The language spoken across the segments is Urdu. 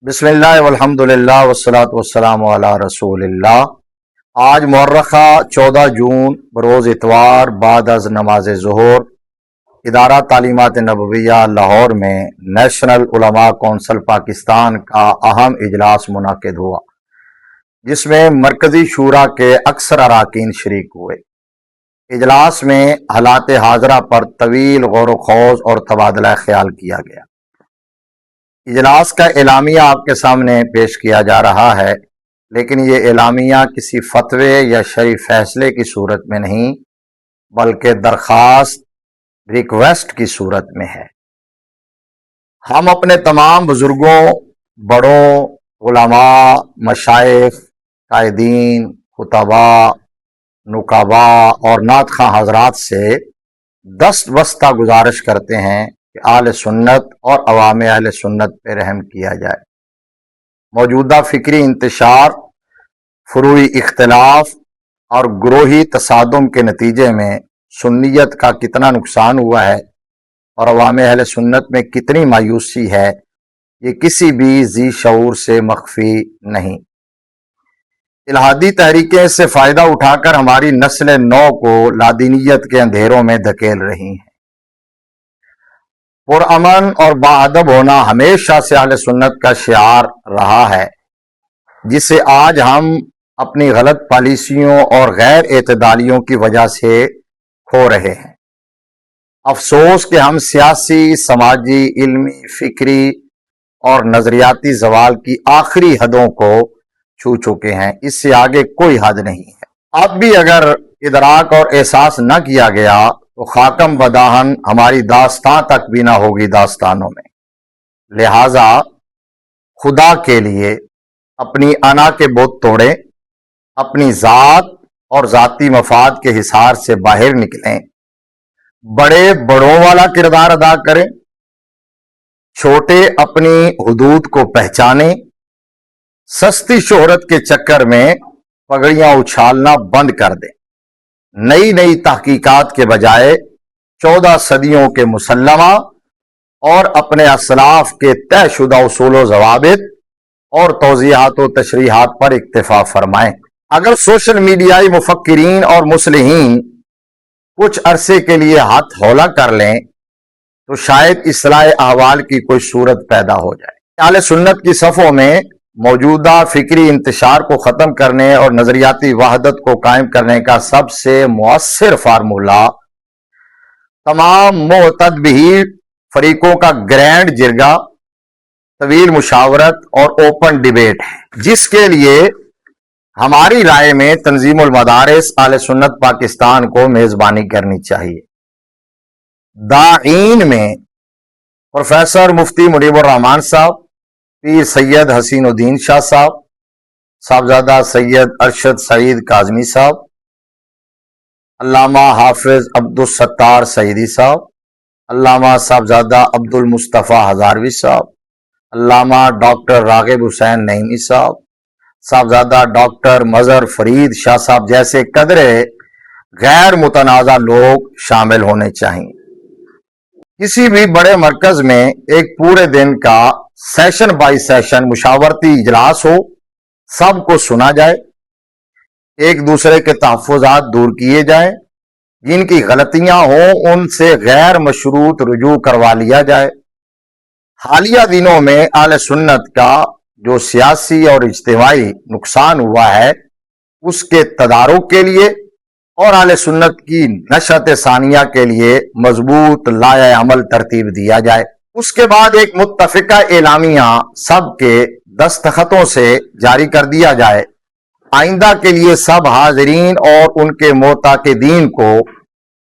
بسم اللہ والحمد للہ والصلاۃ والسلام علی رسول اللہ۔ آج مورخہ 14 جون بروز اتوار بعد از نماز ظہر ادارہ تعلیمات نبویہ لاہور میں نیشنل علماء کونسل پاکستان کا اہم اجلاس منعقد ہوا، جس میں مرکزی شورا کے اکثر اراکین شریک ہوئے۔ اجلاس میں حالات حاضرہ پر طویل غور و خوض اور تبادلہ خیال کیا گیا۔ اجلاس کا اعلامیہ آپ کے سامنے پیش کیا جا رہا ہے، لیکن یہ اعلامیہ کسی فتوے یا شرعی فیصلے کی صورت میں نہیں بلکہ درخواست ریکویسٹ کی صورت میں ہے۔ ہم اپنے تمام بزرگوں، بڑوں، علماء، مشائخ، قائدین، خطباء، نقباء اور نعت خواں حضرات سے دست بستہ گزارش کرتے ہیں کہ اہل سنت اور عوام اہل سنت پہ رحم کیا جائے۔ موجودہ فکری انتشار، فروعی اختلاف اور گروہی تصادم کے نتیجے میں سنیت کا کتنا نقصان ہوا ہے اور عوام اہل سنت میں کتنی مایوسی ہے، یہ کسی بھی ذی شعور سے مخفی نہیں۔ الہادی تحریکیں اس سے فائدہ اٹھا کر ہماری نسل نو کو لادینیت کے اندھیروں میں دھکیل رہی ہیں۔ پرامن اور باادب ہونا ہمیشہ سے اہل سنت کا شعار رہا ہے، جسے آج ہم اپنی غلط پالیسیوں اور غیر اعتدالیوں کی وجہ سے کھو رہے ہیں۔ افسوس کہ ہم سیاسی، سماجی، علمی، فکری اور نظریاتی زوال کی آخری حدوں کو چھو چکے ہیں۔ اس سے آگے کوئی حد نہیں ہے۔ اب بھی اگر ادراک اور احساس نہ کیا گیا تو خاکم بداہن ہماری داستان تک بھی نہ ہوگی داستانوں میں۔ لہٰذا خدا کے لیے اپنی انا کے بت توڑیں، اپنی ذات اور ذاتی مفاد کے حصار سے باہر نکلیں، بڑے بڑوں والا کردار ادا کریں، چھوٹے اپنی حدود کو پہچانیں، سستی شہرت کے چکر میں پگڑیاں اچھالنا بند کر دیں، نئی نئی تحقیقات کے بجائے 14 صدیوں کے مسلمہ اور اپنے اسلاف کے طے شدہ اصول و ضوابط اور توضیحات و تشریحات پر اکتفا فرمائیں۔ اگر سوشل میڈیائی مفکرین اور مصلحین کچھ عرصے کے لیے ہاتھ ہولا کر لیں تو شاید اصلاح احوال کی کوئی صورت پیدا ہو جائے۔ اہل سنت کی صفوں میں موجودہ فکری انتشار کو ختم کرنے اور نظریاتی وحدت کو قائم کرنے کا سب سے مؤثر فارمولہ تمام معتدبیر فریقوں کا گرینڈ جرگہ، طویل مشاورت اور اوپن ڈیبیٹ ہے، جس کے لیے ہماری رائے میں تنظیم المدارس اہل سنت پاکستان کو میزبانی کرنی چاہیے۔ داعین میں پروفیسر مفتی منیب الرحمان صاحب، پیر سید حسین الدین شاہ صاحب، صاحبزادہ سید ارشد سعید کاظمی صاحب، علامہ حافظ عبدالستار سعیدی صاحب، علامہ صاحبزادہ عبد المصطفیٰ ہزاروی صاحب، علامہ ڈاکٹر راغب حسین نعیمی صاحب، صاحبزادہ ڈاکٹر مظہر فرید شاہ صاحب جیسے قدرے غیر متنازع لوگ شامل ہونے چاہیے۔ کسی بھی بڑے مرکز میں ایک پورے دن کا سیشن بائی سیشن مشاورتی اجلاس ہو، سب کو سنا جائے، ایک دوسرے کے تحفظات دور کیے جائیں، جن کی غلطیاں ہوں ان سے غیر مشروط رجوع کروا لیا جائے۔ حالیہ دنوں میں اہل سنت کا جو سیاسی اور اجتماعی نقصان ہوا ہے، اس کے تدارک کے لیے اور اہل سنت کی نشأت ثانیہ کے لیے مضبوط لائحہ عمل ترتیب دیا جائے۔ اس کے بعد ایک متفقہ اعلامیہ سب کے دستخطوں سے جاری کر دیا جائے۔ آئندہ کے لیے سب حاضرین اور ان کے معتقدین کو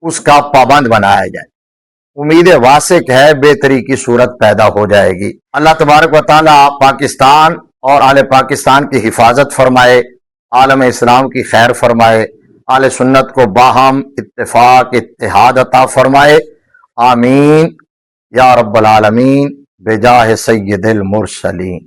اس کا پابند بنایا جائے۔ امید واسق ہے بہتری کی صورت پیدا ہو جائے گی۔ اللہ تبارک و تعالی پاکستان اور اہل پاکستان کی حفاظت فرمائے، عالم اسلام کی خیر فرمائے، اہل سنت کو باہم اتفاق اتحاد عطا فرمائے، آمین یا رب العالمین، بجاہ سید المرسلین۔